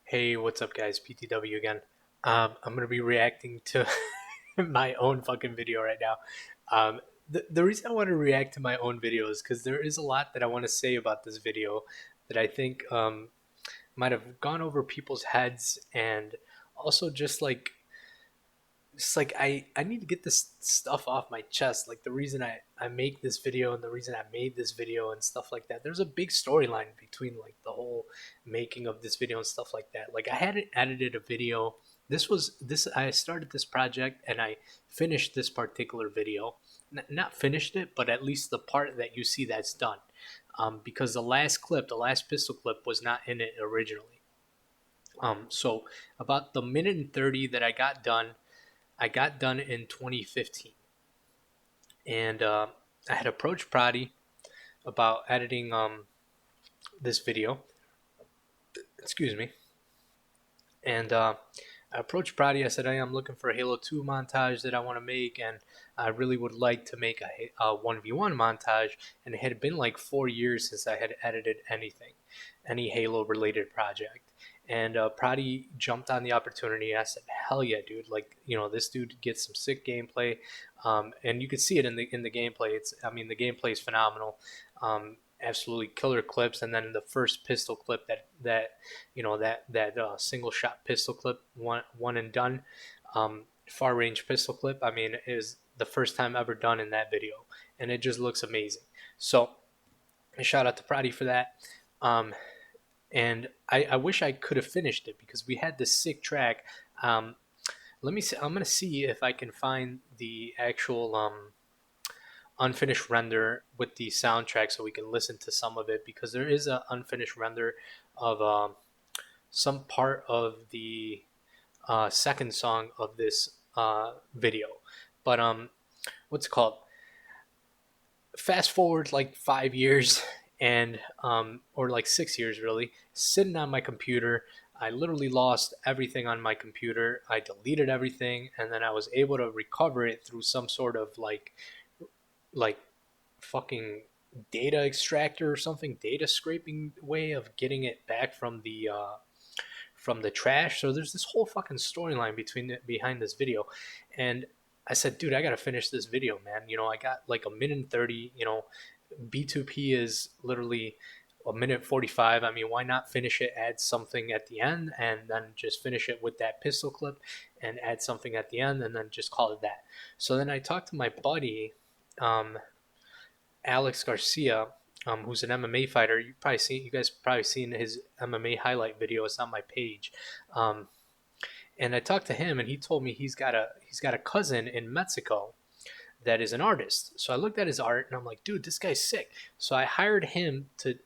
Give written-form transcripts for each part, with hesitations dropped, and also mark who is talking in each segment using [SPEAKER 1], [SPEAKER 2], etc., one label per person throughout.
[SPEAKER 1] Hey, what's up, guys? pTw again. I'm gonna be reacting to my own fucking video right now. The reason I want to react to my own video is because there is a lot that I want to say about this video that I think might have gone over people's heads, and also just like I need to get this stuff off my chest. Like the reason I make this video and the reason I made this video and stuff like that. There's a big storyline between like the whole making of this video and stuff like that. Like I hadn't edited a video. This I started this project and I finished this particular video. Not finished it, but at least the part that you see that's done. Because the last clip, the last pistol clip, was not in it originally. So about the minute and 30 that I got done in 2015, and I had approached Proty about editing this video. Excuse me. And I approached Proty. I said, "Hey, I'm looking for a Halo 2 montage that I want to make, and I really would like to make a 1v1 montage." And it had been like 4 years since I had edited anything, any Halo related project. And Proty jumped on the opportunity. I said, "Hell yeah, dude! Like, this dude gets some sick gameplay, and you could see it in the gameplay. The gameplay is phenomenal. Absolutely killer clips. And then the first pistol clip that single shot pistol clip, one and done, far range pistol clip. Is the first time ever done in that video, and it just looks amazing. So a shout out to Proty for that. And I wish I could have finished it because we had this sick track. Let me see. I'm gonna see if I can find the actual unfinished render with the soundtrack so we can listen to some of it, because there is an unfinished render of some part of the second song of this video. But what's it called? Fast forward like 5 years, and or like 6 years really, sitting on my computer. I literally lost everything on my computer. I deleted everything, and then I was able to recover it through some sort of like fucking data extractor or something, data scraping way of getting it back from the trash. So there's this whole fucking storyline behind this video, and I said, dude, I gotta finish this video, man. I got like a minute and 30. B2P is literally a minute 45. Why not finish it, add something at the end, and then just finish it with that pistol clip and add something at the end, and then just call it that. So then I talked to my buddy, Alex Garcia, who's an MMA fighter. You guys probably seen his MMA highlight video. It's on my page. Um, and I talked to him, and he told me he's got a cousin in Mexico that is an artist. So I looked at his art, and I'm like, dude, this guy's sick. So I hired him to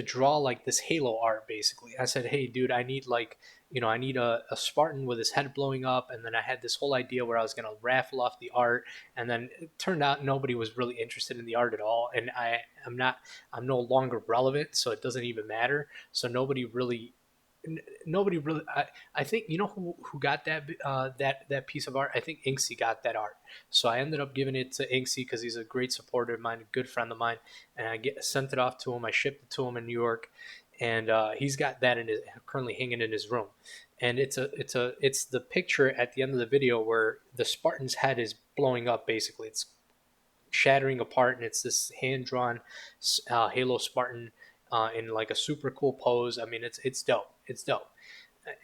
[SPEAKER 1] draw like this Halo art. Basically, I said, hey, dude, I need I need a Spartan with his head blowing up. And then I had this whole idea where I was going to raffle off the art, and then it turned out nobody was really interested in the art at all. And I'm no longer relevant, so it doesn't even matter. So nobody really. I think, who got that piece of art. I think Inksy got that art. So I ended up giving it to Inksy because he's a great supporter of mine, a good friend of mine, and sent it off to him. I shipped it to him in New York, and he's got that currently hanging in his room. And it's the picture at the end of the video where the Spartan's head is blowing up. Basically, it's shattering apart, and it's this hand drawn Halo Spartan in like a super cool pose. It's dope. It's dope.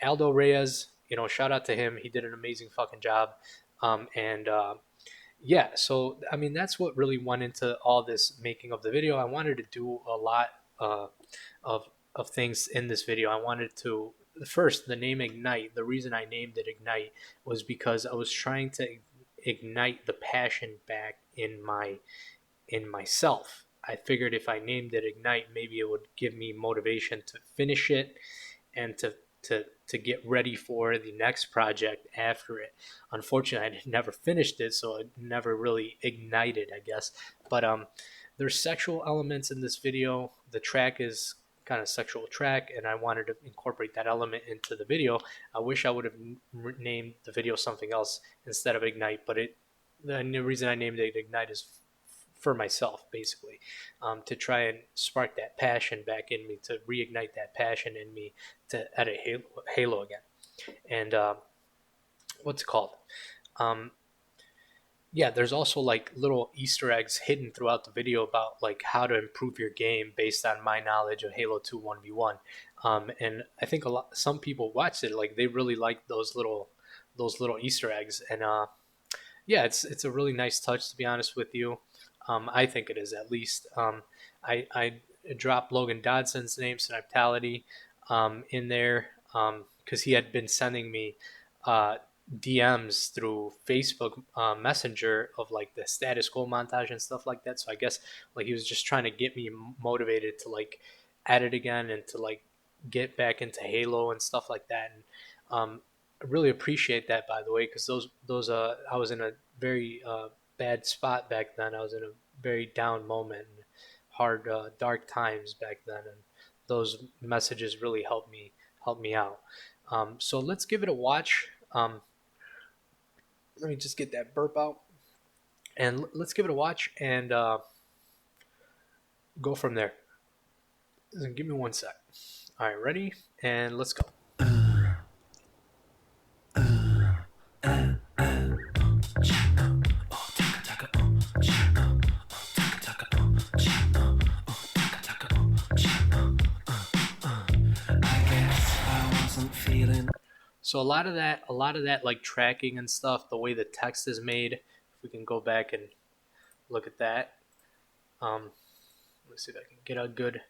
[SPEAKER 1] Aldo Reyes, shout out to him. He did an amazing fucking job. And Yeah, so that's what really went into all this making of the video. I wanted to do a lot uh, of things in this video. I wanted to first, the name Ignite. The reason I named it Ignite was because I was trying to ignite the passion back in myself. I figured if I named it Ignite, maybe it would give me motivation to finish it and to get ready for the next project after it. Unfortunately, I never finished it, so it never really ignited, I guess. But there's sexual elements in this video. The track is kind of sexual track, and I wanted to incorporate that element into the video. I wish I would have named the video something else instead of Ignite, but the reason I named it Ignite is for myself, basically, to try and spark that passion back in me, to reignite that passion in me to edit Halo again. And what's it called? Um, yeah, there's also like little Easter eggs hidden throughout the video about like how to improve your game based on my knowledge of Halo 2 1v1. And I think some people watched it, like they really liked those little Easter eggs. And yeah, it's a really nice touch, to be honest with you. I think it is, at least. I dropped Logan Dodson's name, Synaptality, in there because he had been sending me uh, DMs through Facebook Messenger of like the status quo montage and stuff like that. So I guess like he was just trying to get me motivated to like edit again and to like get back into Halo and stuff like that. And I really appreciate that, by the way, because those I was in a very bad spot back then. I was in a very down moment and hard dark times back then, and those messages really helped me out. So let's give it a watch. Let me just get that burp out, and let's give it a watch and go from there. Give me one sec. All right, ready, and let's go. So a lot of that like tracking and stuff, the way the text is made, if we can go back and look at that. Let's see if I can get a good.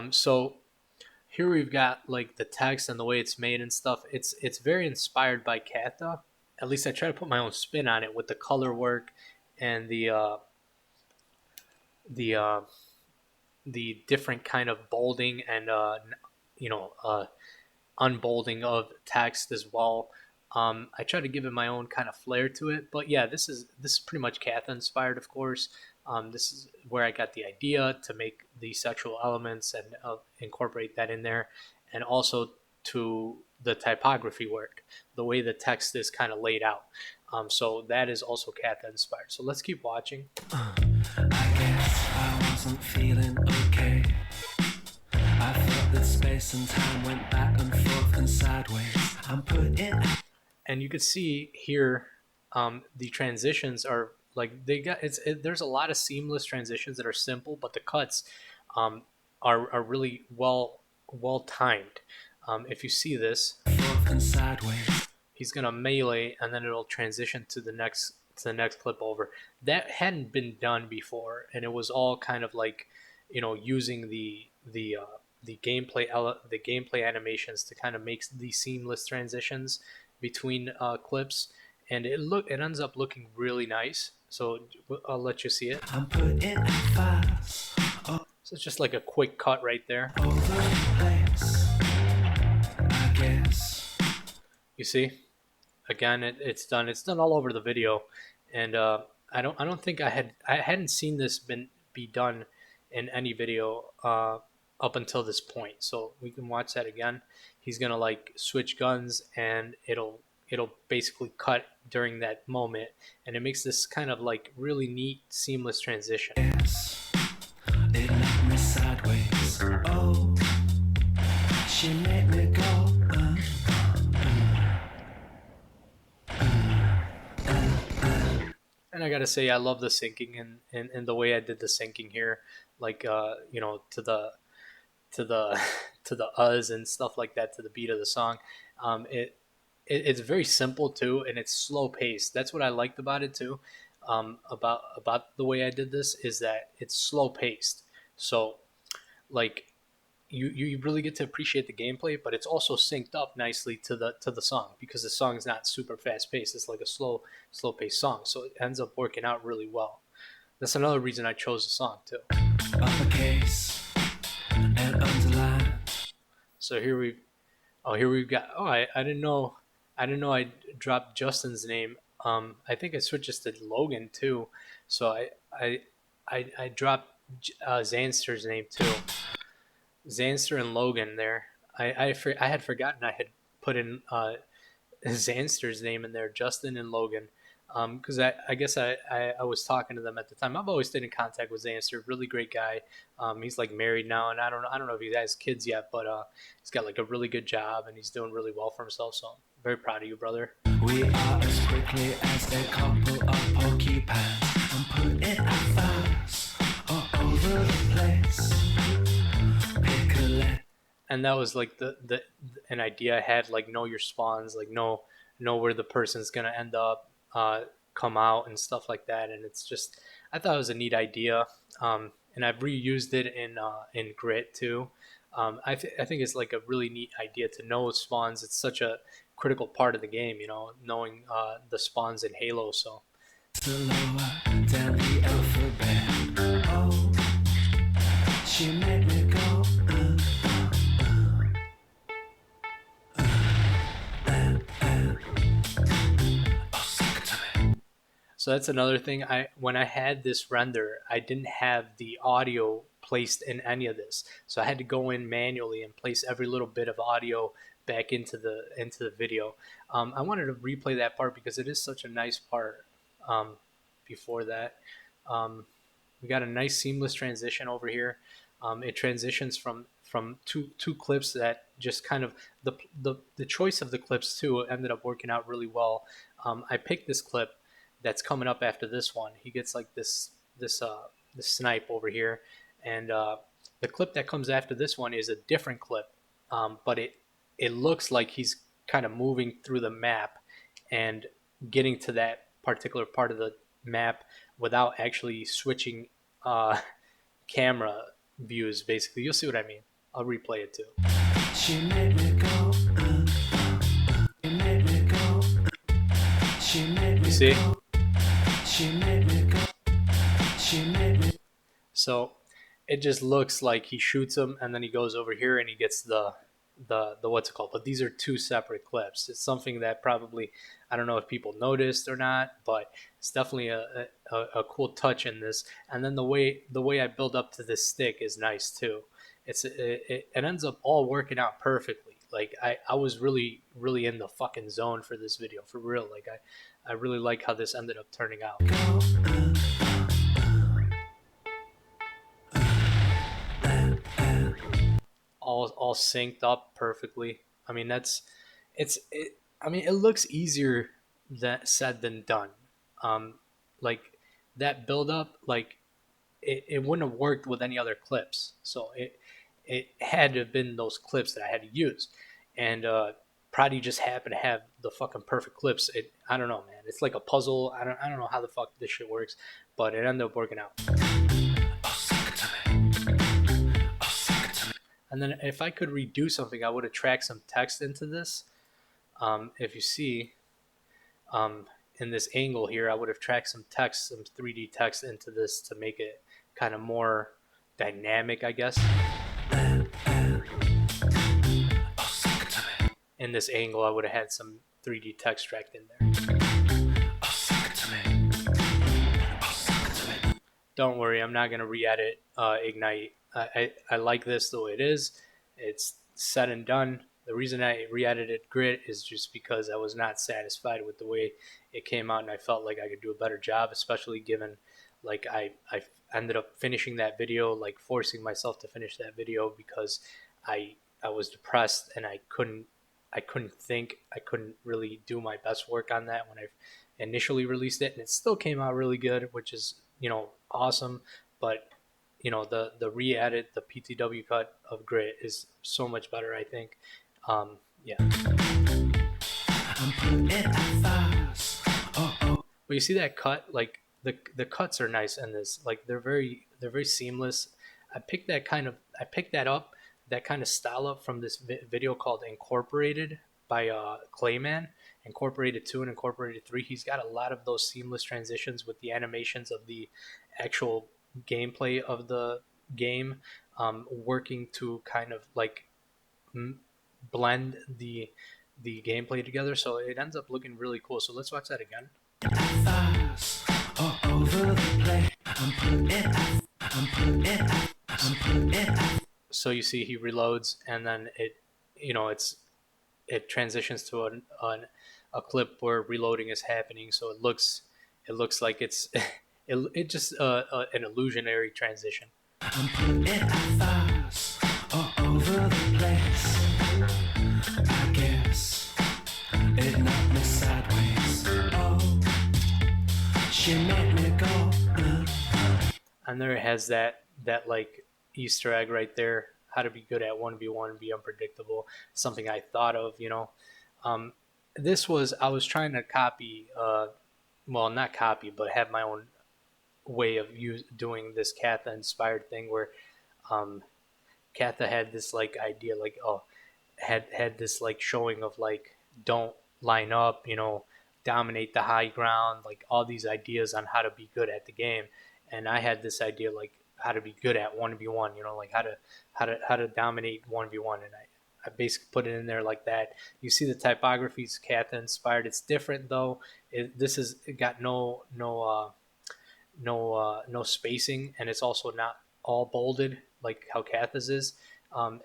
[SPEAKER 1] So here we've got like the text and the way it's made and stuff. It's very inspired by Kata. At least I try to put my own spin on it with the color work and the the different kind of bolding and you know unbolding of text as well. I try to give it my own kind of flair to it, but yeah, this is pretty much Katha inspired, of course. This is where I got the idea to make the sexual elements and incorporate that in there, and also to the typography work, the way the text is kind of laid out. So that is also Katha inspired. So let's keep watching. I guess I wasn't feeling okay. I felt that space and time went back and forth and sideways. I'm put in. And you can see here, the transitions are like there's a lot of seamless transitions that are simple, but the cuts are really well timed. If you see this, forth and sideways, he's gonna melee, and then it'll transition to the next clip over. That hadn't been done before, and it was all kind of like, using the gameplay animations to kind of make these seamless transitions between clips, and it ends up looking really nice. So I'll let you see it. I'm put in fast. Oh. So it's just like a quick cut right there. Place, I guess. You see, again, it's done. It's done all over the video, and I don't think I hadn't seen this be done in any video up until this point. So we can watch that again. He's gonna like switch guns, and it'll basically cut during that moment, and it makes this kind of like really neat seamless transition. Yes, it knocked me sideways. Oh, she made me go. And I gotta say, I love the syncing and the way I did the syncing here, like to the to the uhs and stuff like that, to the beat of the song. It's very simple too, and it's slow paced. That's what I liked about it too. About the way I did this is that it's slow paced. So like you really get to appreciate the gameplay, but it's also synced up nicely to the song, because the song is not super fast paced. It's like a slow paced song, so it ends up working out really well. That's another reason I chose the song too. Uppercase and underline. So here we've got. Oh, I didn't know I dropped Justin's name. I think I switched just to Logan too. So I dropped Zanster's name too. Zanster and Logan there. I had forgotten I had put in Zanster's name in there, Justin and Logan. because I guess I was talking to them at the time. I've always stayed in contact with Zanster, really great guy. He's like married now, and I don't know if he has kids yet, but he's got like a really good job and he's doing really well for himself. So I'm very proud of you, brother.
[SPEAKER 2] We are as quickly as a couple of porcupines and put it fast all over the place.
[SPEAKER 1] And that was like the an idea I had, like know your spawns, like know where the person's gonna end up, come out and stuff like that. And it's just, I thought it was a neat idea, and I've reused it in Grit too. I think it's like a really neat idea to know spawns. It's such a critical part of the game, you know, knowing the spawns in Halo. So
[SPEAKER 2] down the alphabet. Oh, she made me go.
[SPEAKER 1] So that's another thing. When I had this render, I didn't have the audio placed in any of this, so I had to go in manually and place every little bit of audio back into the video. I wanted to replay that part because it is such a nice part. Before that, we got a nice seamless transition over here. It transitions from two clips that just kind of the choice of the clips too ended up working out really well. I picked this clip that's coming up after this one. He gets like this snipe over here, and the clip that comes after this one is a different clip, but it looks like he's kind of moving through the map and getting to that particular part of the map without actually switching camera views. Basically, you'll see what I mean. I'll replay it too.
[SPEAKER 2] She made me go. She made me go. She made me
[SPEAKER 1] you see?
[SPEAKER 2] Go. She made me go. She made me.
[SPEAKER 1] So it just looks like he shoots him and then he goes over here and he gets the what's it called. But these are two separate clips. It's something that probably, I don't know if people noticed or not, but it's definitely a cool touch in this. And then the way I build up to this stick is nice too. It ends up all working out perfectly. Like I was really in the fucking zone for this video, for real. Like I really like how this ended up turning out. All synced up perfectly. I mean, I mean, it looks easier that said than done. Like that build up, like it wouldn't have worked with any other clips. So it had to have been those clips that I had to use, and Proty just happened to have the fucking perfect clips. I don't know, man. It's like a puzzle. I don't know how the fuck this shit works, but it ended up working out. And then if I could redo something, I would have tracked some text into this. If you see in this angle here, I would have tracked some text, some 3D text into this to make it kind of more dynamic, I guess. In this angle, I would have had some 3D text tracked in there. Don't worry, I'm not going to re-edit Ignite. I like this the way it is. It's said and done. The reason I re-edited Grit is just because I was not satisfied with the way it came out, and I felt like I could do a better job, especially given like I ended up finishing that video, like forcing myself to finish that video because I was depressed and I couldn't think, I couldn't really do my best work on that when I initially released it, and it still came out really good, which is, you know, awesome. But you know, the re-edit, the pTw cut of Grit is so much better, I think. Yeah. But you see that cut, like the cuts are nice in this. Like they're very seamless. I picked that up, that kind of style up from this video called Incorporated by Clayman, Incorporated 2 and Incorporated 3. He's got a lot of those seamless transitions with the animations of the actual gameplay of the game, working to kind of like blend the gameplay together, so it ends up looking really cool. So let's watch that again. So you see he reloads and then it, you know, it transitions to a clip where reloading is happening, so it looks like it's it just an illusionary transition.
[SPEAKER 2] I'm putting it fast all over the place. I guess it knocked me sideways. Oh, she made me go.
[SPEAKER 1] And there it has that like Easter egg right there. How to be good at 1v1, be unpredictable. Something I thought of, you know. Um, this was I was trying to copy, well, not copy, but have my own way of doing this Katha inspired thing where um, Katha had this like idea, like had this like showing of like don't line up, you know, dominate the high ground, like all these ideas on how to be good at the game, and I had this idea like how to be good at 1v1, you know, like how to dominate 1v1, and I basically put it in there like that. You see the typography is Katha inspired. It's different though. It got no spacing, and it's also not all bolded like how Katha's is.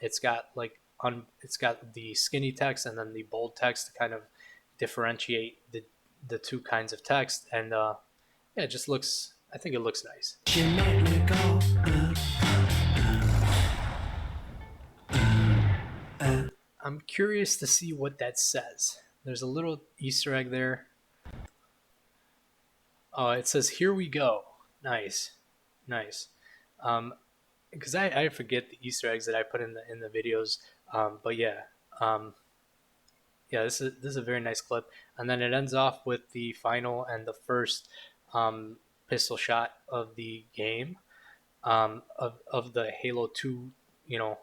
[SPEAKER 1] It's got like it's got the skinny text and then the bold text to kind of differentiate the two kinds of text, and yeah, it just looks. I think it looks nice.
[SPEAKER 2] She made me go.
[SPEAKER 1] I'm curious to see what that says. There's a little Easter egg there. Oh, it says "Here we go." Nice, nice. Because I forget the Easter eggs that I put in the videos. But yeah, um, yeah, this is a very nice clip, and then it ends off with the final and the first pistol shot of the game, of the Halo 2, you know,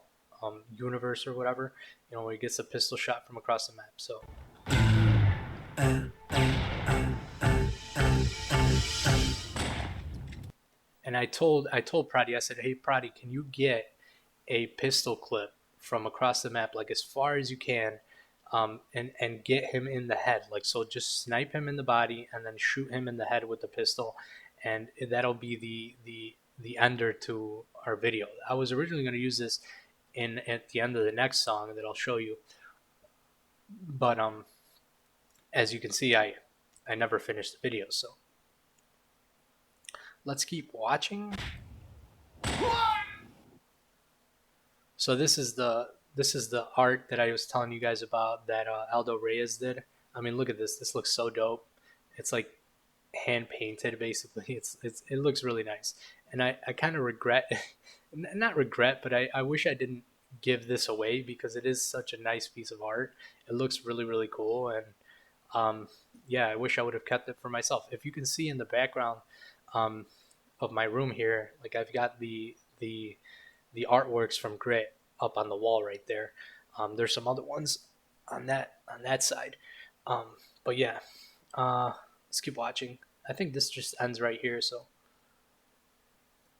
[SPEAKER 1] universe or whatever, you know, where he gets a pistol shot from across the map. So and I told Proty, I said, hey Proty, can you get a pistol clip from across the map, like as far as you can, and get him in the head, like, so just snipe him in the body and then shoot him in the head with the pistol, and that'll be the ender to our video. I was originally going to use this in at the end of the next song that I'll show you, but as you can see, I never finished the video, so let's keep watching. So this is the art that I was telling you guys about that Aldo Reyes did. I mean, look at this. This looks so dope. It's like hand painted, basically. It looks really nice, and I kind of regret, not regret, but I wish I didn't give this away because it is such a nice piece of art. It looks really cool, and yeah, I wish I would have kept it for myself. If you can see in the background um, of my room here, like I've got the artworks from Grit up on the wall right there. There's some other ones on that side, um, but yeah, let's keep watching. I think this just ends right here. So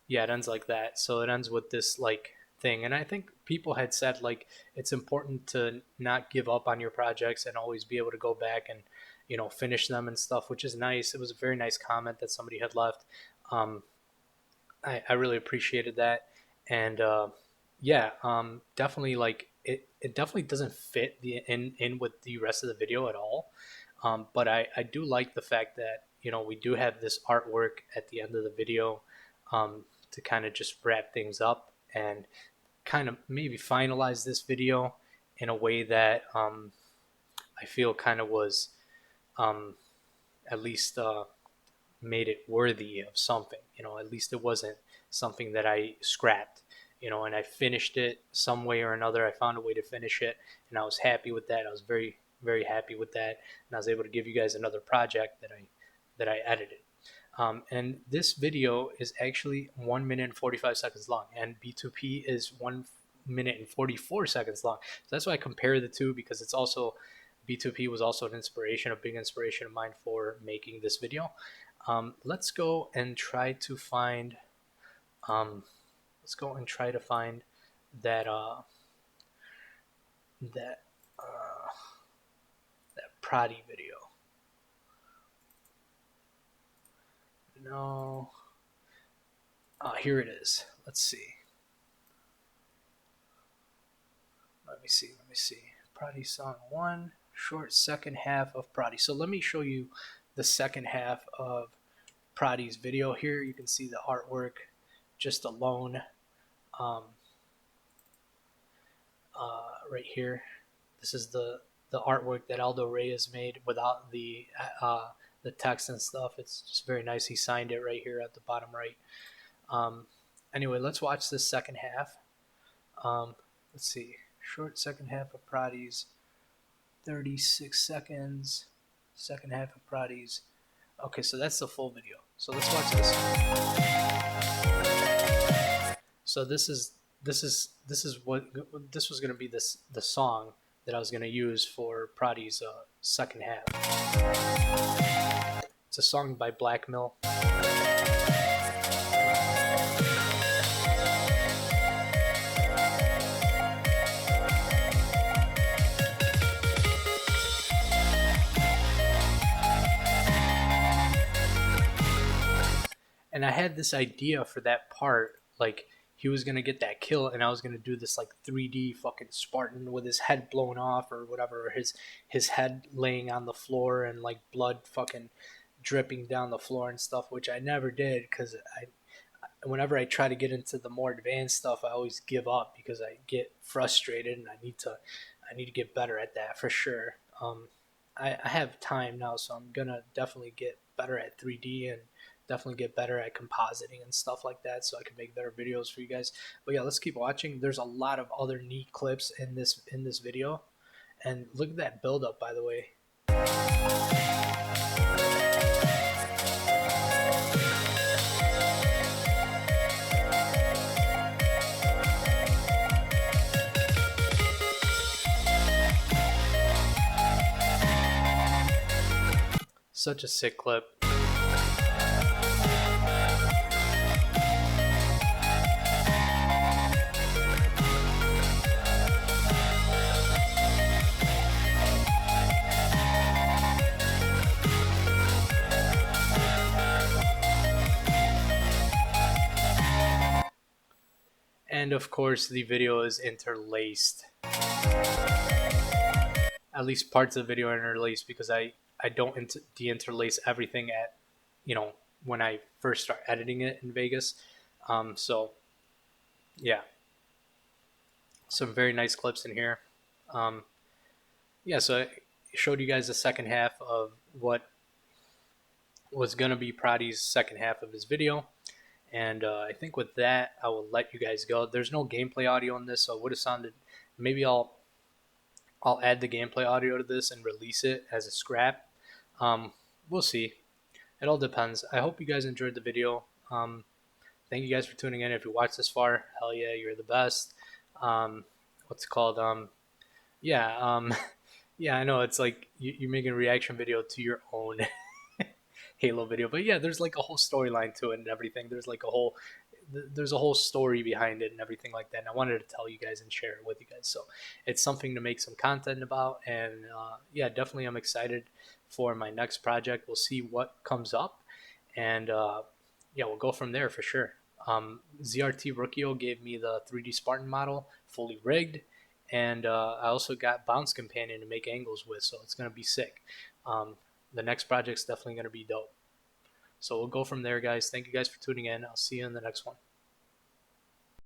[SPEAKER 1] yeah, it ends like that. So it ends with this like thing, and I think people had said like it's important to not give up on your projects and always be able to go back and, you know, finish them and stuff, which is nice. It was a very nice comment that somebody had left. Um, I really appreciated that, and yeah, definitely like it definitely doesn't fit the in with the rest of the video at all. But I do like the fact that, you know, we do have this artwork at the end of the video, to kind of just wrap things up and kind of maybe finalize this video in a way that I feel kind of was um, at least made it worthy of something. You know, at least it wasn't something that I scrapped. You know, and I finished it some way or another. I found a way to finish it, and I was happy with that. I was very happy with that, and I was able to give you guys another project that I edited. And this video is actually 1 minute and 45 seconds long, and B2P is 1 minute and 44 seconds long. So that's why I compare the two, because it's also B2P was also an inspiration, a big inspiration of mine for making this video. Let's go and try to find. Let's go and try to find that that uh, that Proty video. No. Here it is. Let's see. Let me see. Proty song 1. short second half of Proty. So let me show you the second half of Proty's video here. You can see the artwork just alone um, right here. This is the artwork that Aldo Reyes made without the text and stuff. It's just very nice. He signed it right here at the bottom right. Um, anyway, let's watch this second half. Let's see, short second half of Proty's, 36 seconds. Second half of Proty's. Okay, so that's the full video. So let's watch this. So this is what this was gonna be the song that I was gonna use for Proty's second half. It's a song by Blackmill. And I had this idea for that part, like he was gonna get that kill, and I was gonna do this like 3D fucking Spartan with his head blown off or whatever, or his head laying on the floor and like blood fucking dripping down the floor and stuff, which I never did because whenever I try to get into the more advanced stuff, I always give up because I get frustrated, and I need to get better at that for sure. I have time now, so I'm gonna definitely get better at 3D and definitely get better at compositing and stuff like that, so I can make better videos for you guys. But yeah, let's keep watching. There's a lot of other neat clips in this video, and look at that build up, by the way. Such a sick clip. And of course, the video is interlaced. At least parts of the video are interlaced because I don't de-interlace everything at, when I first start editing it in Vegas. So yeah, some very nice clips in here. Yeah, so I showed you guys the second half of what was going to be Proty's second half of his video. And I think with that, I will let you guys go. There's no gameplay audio on this, so it would have sounded, maybe I'll add the gameplay audio to this and release it as a scrap. We'll see. It all depends. I hope you guys enjoyed the video. Thank you guys for tuning in. If you watched this far, hell yeah, you're the best. What's it called? Yeah, yeah, I know it's like you're making a reaction video to your own Halo video, but yeah, there's like a whole storyline to it and everything. There's a whole story behind it and everything like that. And I wanted to tell you guys and share it with you guys. So it's something to make some content about. And yeah, definitely I'm excited for my next project. We'll see what comes up. And yeah, we'll go from there for sure. ZRT Rookio gave me the 3D Spartan model, fully rigged. And I also got Bounce Companion to make angles with. So it's going to be sick. The next project's definitely going to be dope. So we'll go from there, guys. Thank you guys for tuning in. I'll see you in the next one.